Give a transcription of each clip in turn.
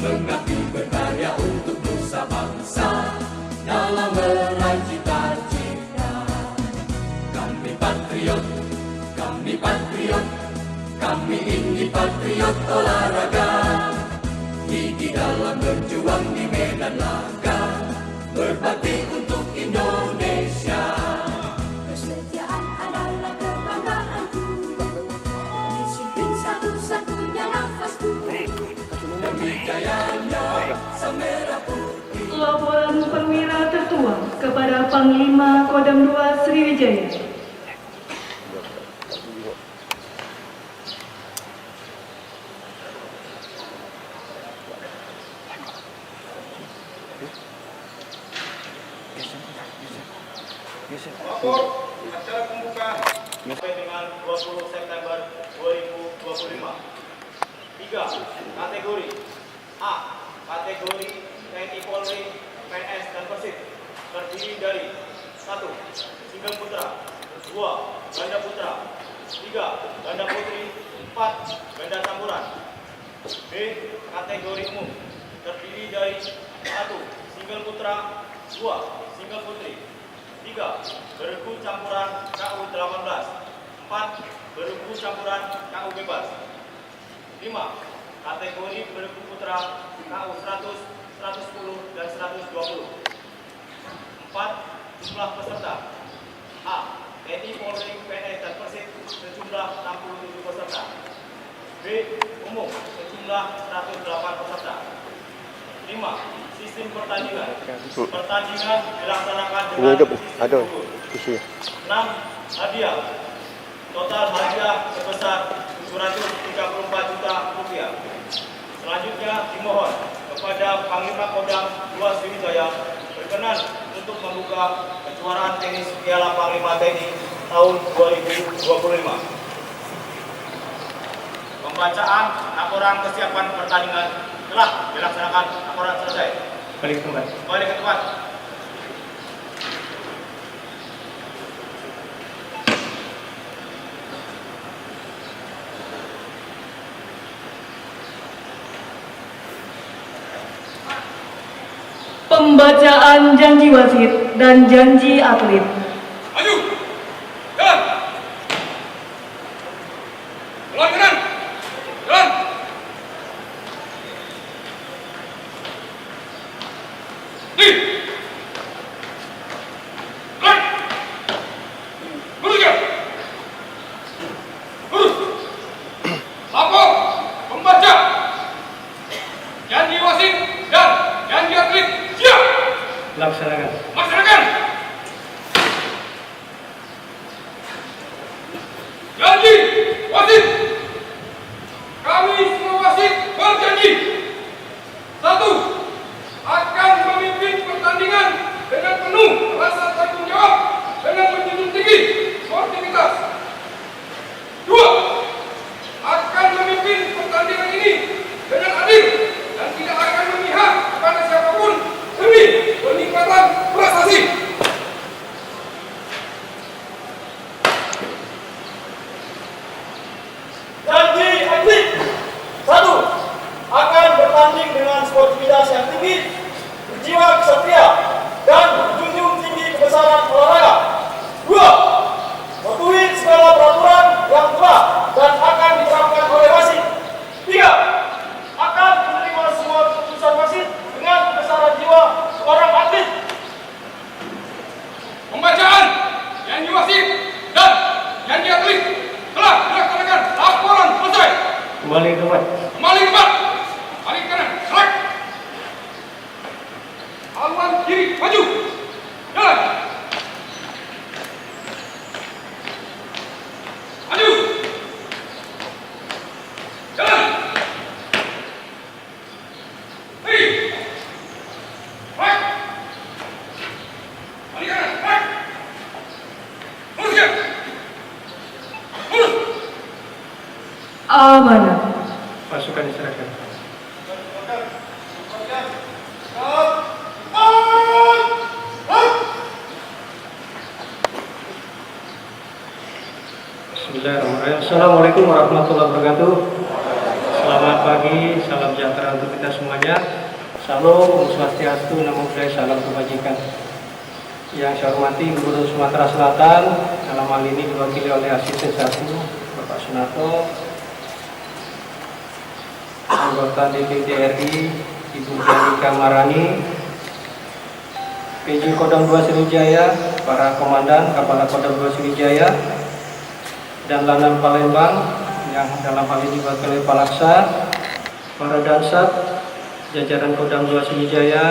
mengabdi berkarya untuk nusa bangsa dalam meraih cita-cita. Kami patriot, kami patriot, kami ini patriot olahraga. Gigi dalam berjuang di medan laga, berbakti untuk Indonesia. Kesetiaan adalah kebanggaanku, disiplin satu-satunya nafasku. Demi jayanya Sang Merah Putih. Laporan perwira tertua kepada Panglima Kodam 2 Sriwijaya. Lapor acara pembukaan sampai dengan 20 September 2025. 3. Kategori A. Kategori TNI Polri, PNS, dan Persib terdiri dari 1. Single putra, 2. Ganda putra, 3. Ganda putri, 4. Ganda campuran. B. Kategori umum terdiri dari 1. Single putra, 2. Single putri, 3. Beregu campuran KU 18, 4. Beregu campuran KU bebas. 5. Kategori beregu putra KU 100, 110, dan 120. 4. Jumlah peserta A. TNI Polri, PNS, dan Persib sejumlah 67 peserta. B. Umum sejumlah 108 peserta. 5. Sistem pertandingan. Pertandingan dilaksanakan dengan sistem gugur. 6. Hadiah. Total hadiah sebesar 734 juta rupiah. Selanjutnya dimohon kepada Panglima Kodam 2 Sriwijaya berkenan untuk membuka kejuaraan tenis Piala Panglima TNI tahun 2025. Pembacaan laporan kesiapan pertandingan telah dilaksanakan. Laporan selesai. Kembali ke tempat. Pembacaan janji wasit dan janji atlet. Maju. Jalan. Jalan kanan. Jalan. Di. Jalan. Lurus ya. Lurus. Lapor. Pembaca. Janji wasit dan janji atlet. Siap. Laksanakan. Laksanakan. Janji wasit. Kami semua wasit berjanji. 1. Akan memimpin pertandingan dengan penuh rasa tanggung jawab dengan menjunjung tinggi sportivitas. 2. Akan memimpin pertandingan ini dengan adil dan tidak akan memihak kepada siapapun demi peningkatan prestasi. Janji atlet. 1. Akan bertanding dengan sportivitas yang tinggi, berjiwa kesatria, dan menjunjung tinggi kebesaran olahraga. 2. Mematuhi segala peraturan yang telah dan akan diterapkan oleh wasit. 3. Akan menerima semua keputusan wasit dengan kebesaran jiwa seorang atlet. Pembacaan janji wasit dan janji atlet telah dilaksanakan. Laporan selesai. Kembali ke tempat. Kembali ke tempat. Balik kanan. Selek. Haluan kiri. Maju. Jalan. Maju. Jalan. Hei. Selek. Balik kanan. Selek. Lurus ya. Lurus. Amanah. Pasukan diserahkan. Bismillahirrahmanirrahim. Assalamualaikum warahmatullahi wabarakatuh. Selamat pagi, salam sejahtera untuk kita semuanya. Salam, Om Swastiastu, Namo Buddhaya, salam kebajikan. Yang saya hormati Gubernur Sumatera Selatan, dalam hal ini diwakili oleh Asisten 1, Bapak Sunarto, anggota DPD RI, Ibu Janika Marani, PJ Kodam 2 Sriwijaya, para komandan Kepala Kodam 2 Sriwijaya, dan Lanal Palembang yang dalam hal ini diwakili oleh Palaksa, para Dansat, jajaran Kodam 2 Sriwijaya,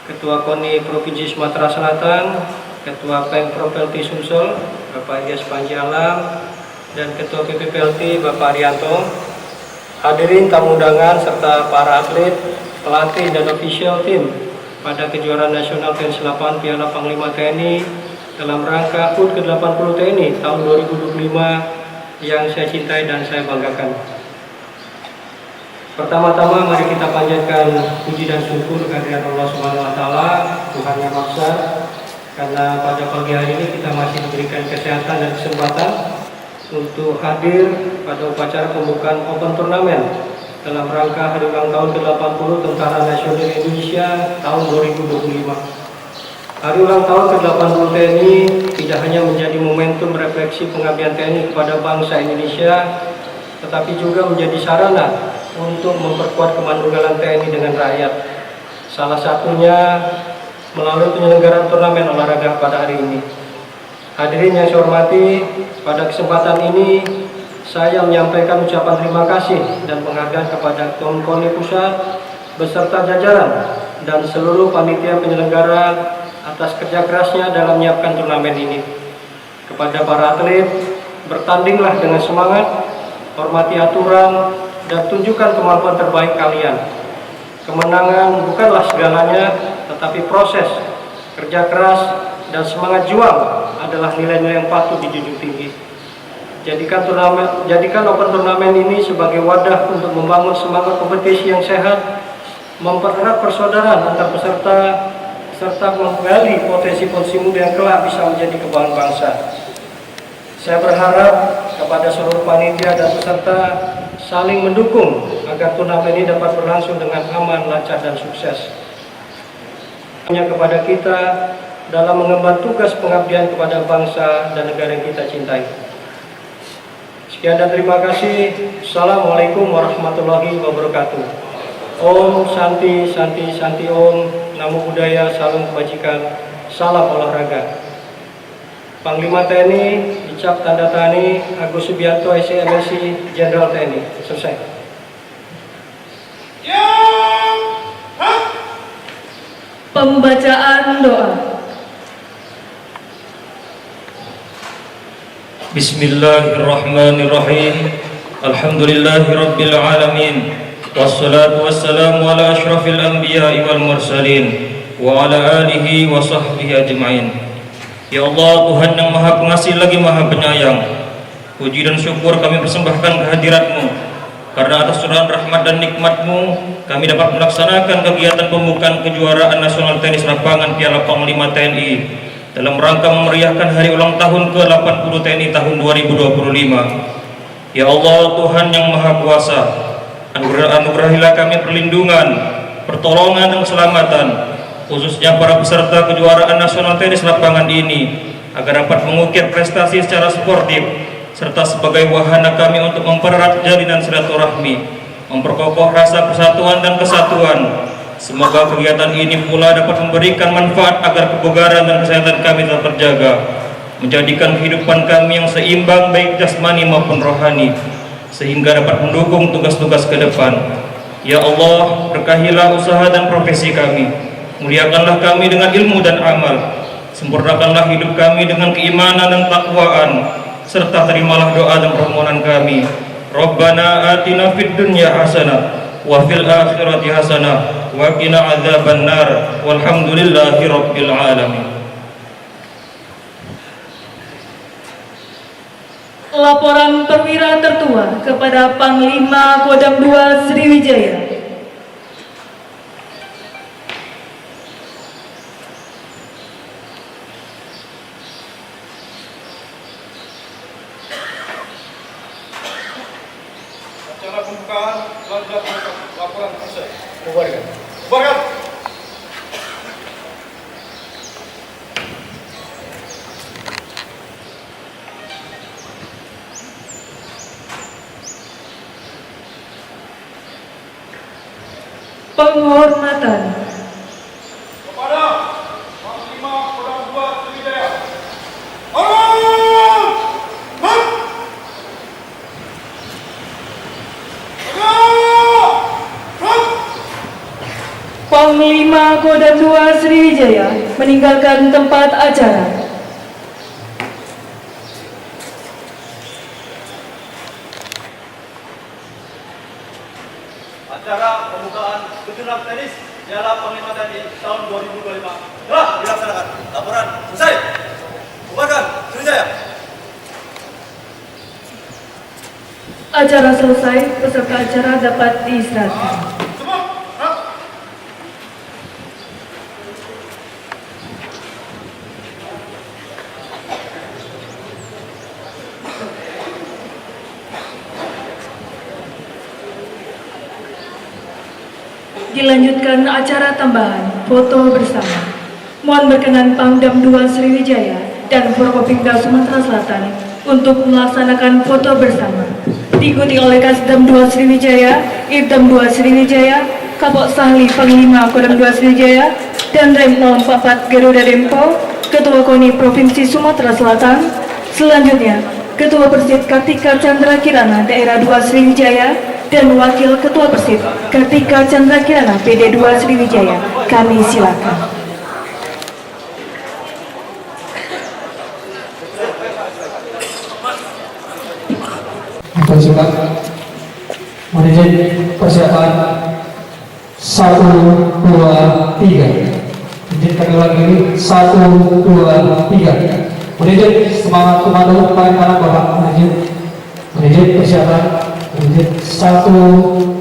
Ketua KONI Provinsi Sumatera Selatan, Ketua Pemprov PLT Sumsel, Bapak Ilyas Panji Alam, dan Ketua PPPLT Bapak Arianto, hadirin tamu undangan serta para atlet, pelatih dan official tim pada kejuaraan nasional tenis 8 Piala Panglima TNI dalam rangka HUT ke-80 TNI tahun 2025 yang saya cintai dan saya banggakan. Pertama-tama mari kita panjatkan puji dan syukur kehadirat Allah Subhanahu wa taala, Tuhan yang Maha Esa, karena pada pagi hari ini kita masih diberikan kesehatan dan kesempatan untuk hadir pada upacara pembukaan Open Turnamen dalam rangka hari ulang tahun ke-80 Tentara Nasional Indonesia tahun 2025. Hari ulang tahun ke-80 TNI tidak hanya menjadi momentum refleksi pengabdian TNI kepada bangsa Indonesia, tetapi juga menjadi sarana untuk memperkuat kemanunggalan TNI dengan rakyat. Salah satunya melalui penyelenggaraan turnamen olahraga pada hari ini. Hadirin yang saya hormati, pada kesempatan ini saya menyampaikan ucapan terima kasih dan penghargaan kepada Ketua KONI Pusat beserta jajaran dan seluruh panitia penyelenggara atas kerja kerasnya dalam menyiapkan turnamen ini. Kepada para atlet, bertandinglah dengan semangat, hormati aturan, dan tunjukkan kemampuan terbaik kalian. Kemenangan bukanlah segalanya, tetapi proses, kerja keras, dan semangat juang adalah nilai-nilai yang patut dijunjung tinggi. Jadikan Open Turnamen ini sebagai wadah untuk membangun semangat kompetisi yang sehat, mempererat persaudaraan antar peserta, serta menggali potensi-potensi muda yang kelak bisa menjadi kebanggaan bangsa. Saya berharap kepada seluruh panitia dan peserta saling mendukung agar turnamen ini dapat berlangsung dengan aman, lancar, dan sukses. Hanya kepada kita dalam mengemban tugas pengabdian kepada bangsa dan negara yang kita cintai. Sekian dan terima kasih. Assalamualaikum warahmatullahi wabarakatuh. Om Santi Santi Santi Om, Namo Buddhaya, salam kebajikan, salam olahraga. Panglima TNI dicap tanda tani Agus Subianto SC MSc Jenderal TNI. Selesai. Pembacaan doa. Bismillahirrahmanirrahim. Alhamdulillahirabbil alamin. Wassalatu wassalamu ala asyrafil anbiya'i wal mursalin wa ala alihi wa sahbihi ajma'in. Ya Allah, Tuhan yang Maha Pengasih lagi Maha Penyayang, puji dan syukur kami persembahkan kehadirat-Mu, karena atas curahan rahmat dan nikmat-Mu kami dapat melaksanakan kegiatan pembukaan kejuaraan nasional tenis lapangan Piala Panglima TNI dalam rangka memeriahkan hari ulang tahun ke-80 TNI tahun 2025. Ya Allah, Tuhan yang Maha Kuasa, anugerahilah kami perlindungan, pertolongan dan keselamatan, khususnya para peserta kejuaraan nasional tenis lapangan ini, agar dapat mengukir prestasi secara sportif, serta sebagai wahana kami untuk mempererat jalinan silaturahmi, memperkokoh rasa persatuan dan kesatuan. Semoga kegiatan ini pula dapat memberikan manfaat agar kebugaran dan kesehatan kami tetap terjaga, menjadikan kehidupan kami yang seimbang baik jasmani maupun rohani, sehingga dapat mendukung tugas-tugas ke depan. Ya Allah, berkahilah usaha dan profesi kami, muliakanlah kami dengan ilmu dan amal, sempurnakanlah hidup kami dengan keimanan dan takwaan, serta terimalah doa dan permohonan kami. Rabbana atina fid dunya hasanah wa fil akhirati hasanah wa qina adzabannar walhamdulillahi rabbil alamin. Laporan perwira tertua kepada Panglima Kodam 2 Sriwijaya. Acara pembukaan laporan selesai. Bubarkan. Bubarkan. Penghormatan. Kepada Panglima Kodam 2 Sriwijaya. Hormat! Hap! Hap! Panglima Kodam 2 Sriwijaya meninggalkan tempat acara. Acara pembukaan kejuaraan tenis Piala Panglima TNI tahun 2025 telah dilaksanakan. Laporan selesai. Bubarkan Sriwijaya. Acara selesai, peserta acara dapat diistirahatkan. Semua. Hap! Dilanjutkan acara tambahan foto bersama. Mohon berkenan Pangdam 2 Sriwijaya dan Forkopimda Sumatera Selatan untuk melaksanakan foto bersama. Diikuti oleh Kasdam 2 Sriwijaya, Irdam 2 Sriwijaya, Kapok Sahli Panglima Kodam 2 Sriwijaya, dan Rem 044 Garuda Dempo, Ketua KONI Provinsi Sumatera Selatan. Selanjutnya, Ketua Persit Kartika Chandra Kirana Daerah 2 Sriwijaya dan Wakil Ketua Persit Kartika Chandra Kirana PD 2 Sriwijaya. Kami silakan. Persiapan manajer persiapan 1, 2, 3. Izinkan ulang ini 1, 2, 3. Manajer semangat komando paling kanan Bapak manajer persiapan manajer 1,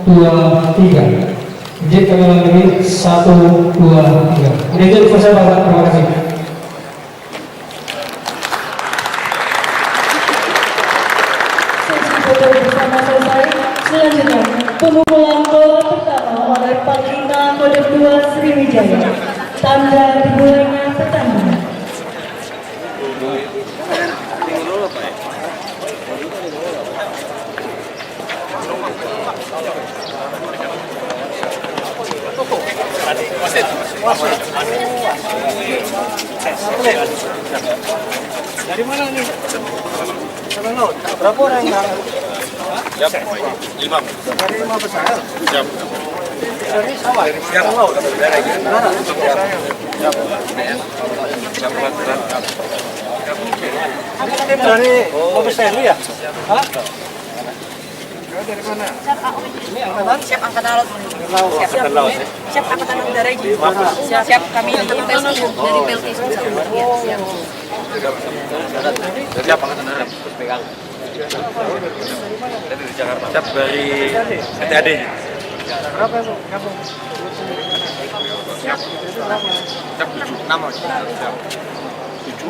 2, 3. Izinkan ulang ini 1, 2, 3. Manajer persiapan Bapak, terima kasih. Foto bersama selesai. Selanjutnya, pemukulan bola pertama oleh Panglima Kodam 2 Sriwijaya. Tanda dimulainya pertandingan. Dari mana nih? Berapa orang yang siap? 5. Dari 5 besar? Siap. Dari sawah? Siap. Dari mana? Siap. Dari Mabes TNI ya? Hah? Dari mana? Ini angkatan? Siap angkatan laut. Siap angkatan udara ini. Siap kami dari PLT siap. Siap angkatan darat, terus pegang. Dari Jakarta. Siap dari PTAD. Berapa itu? Kamu? Siap. Siap 7. 6. Siap. 7.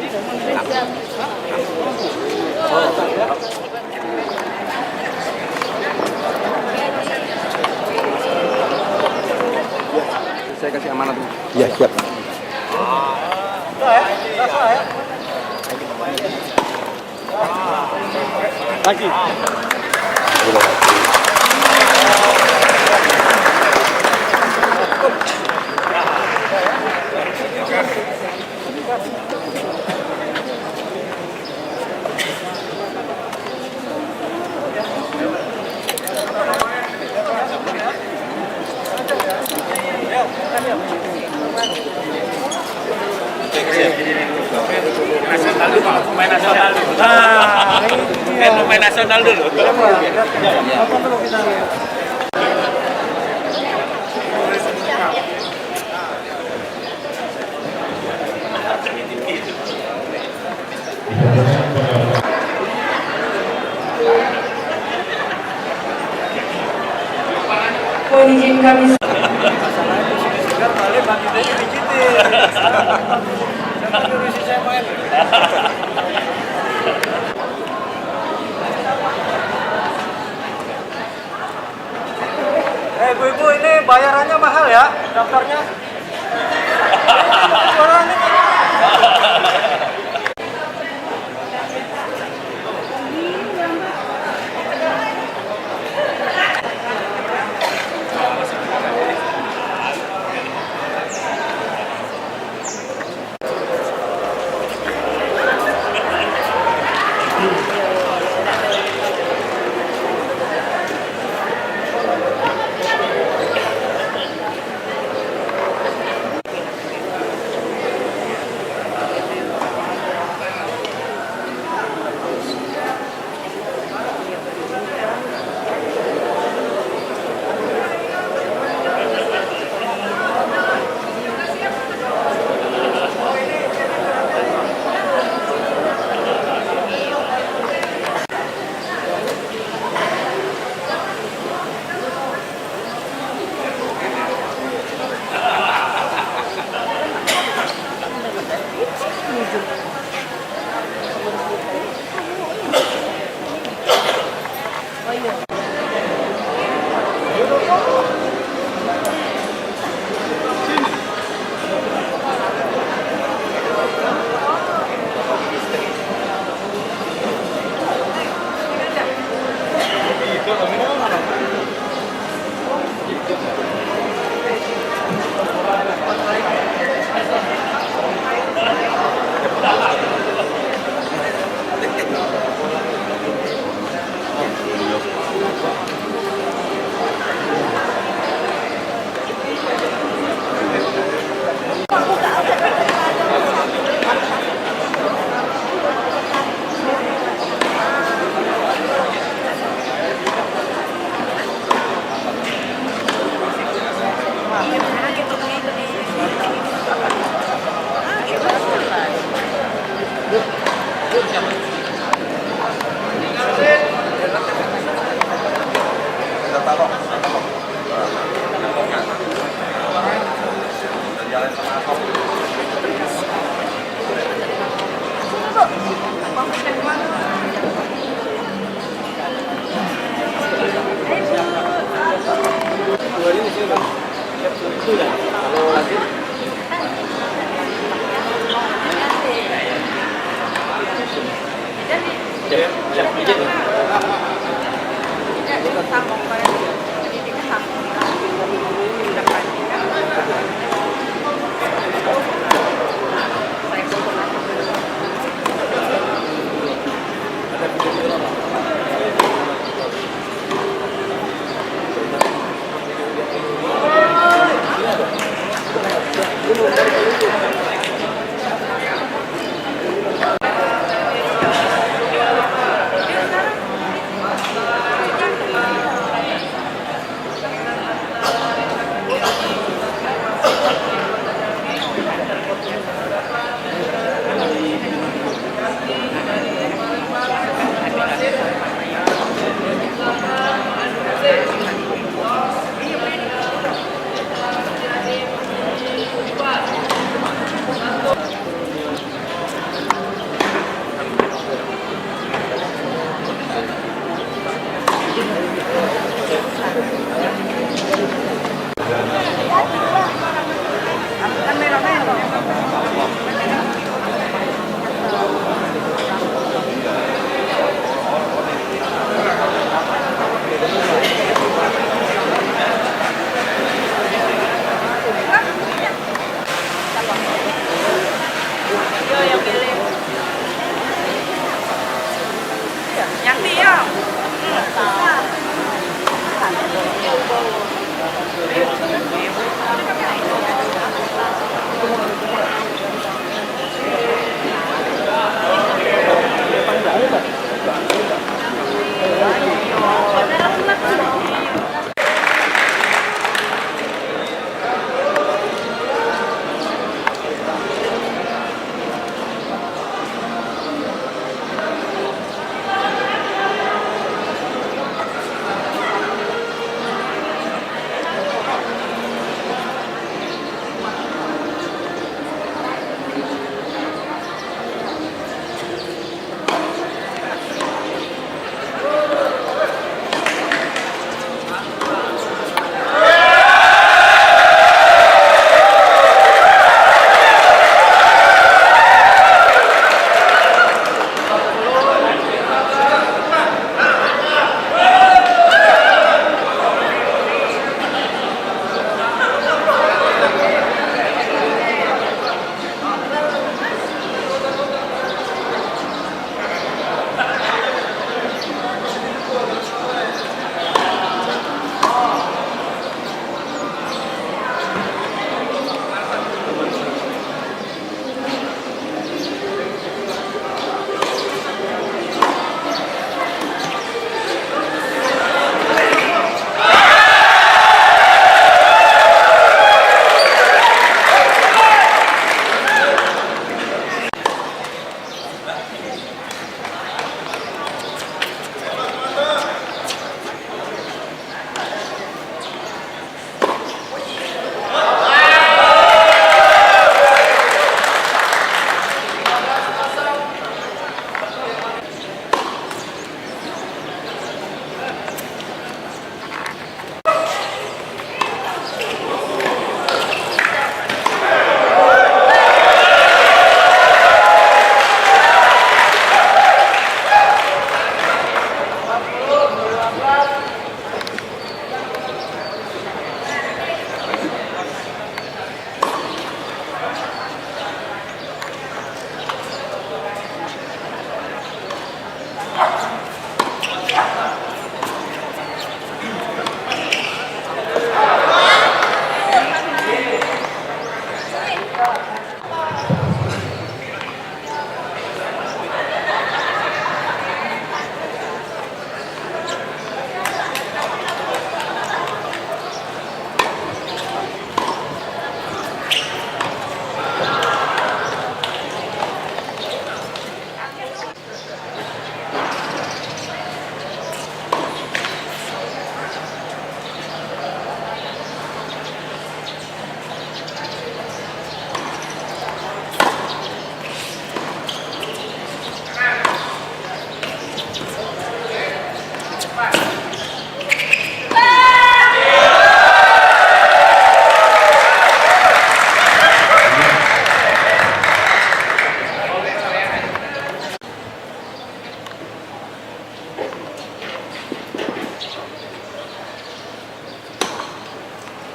Saya kasih amanat. Iya, siap. Lagi. Nasional dulu, Pak. Pemain nasional dulu. Kan pemain nasional dulu. Apa perlu kita lihat? Mohon izin kami. Balik bagi dia dikitin. Jangan ngurusin saya main. ibu-ibu ini bayarannya mahal ya, daftarnya.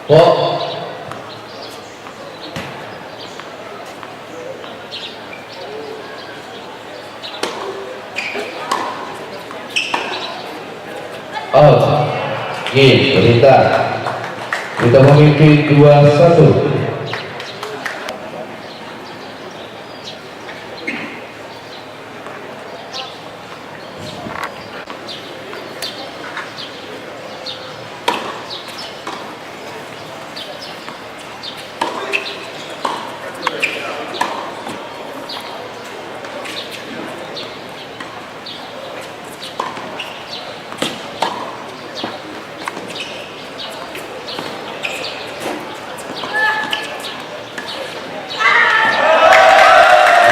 Kok berita kita memimpin 2-1.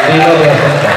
Ini luar biasa.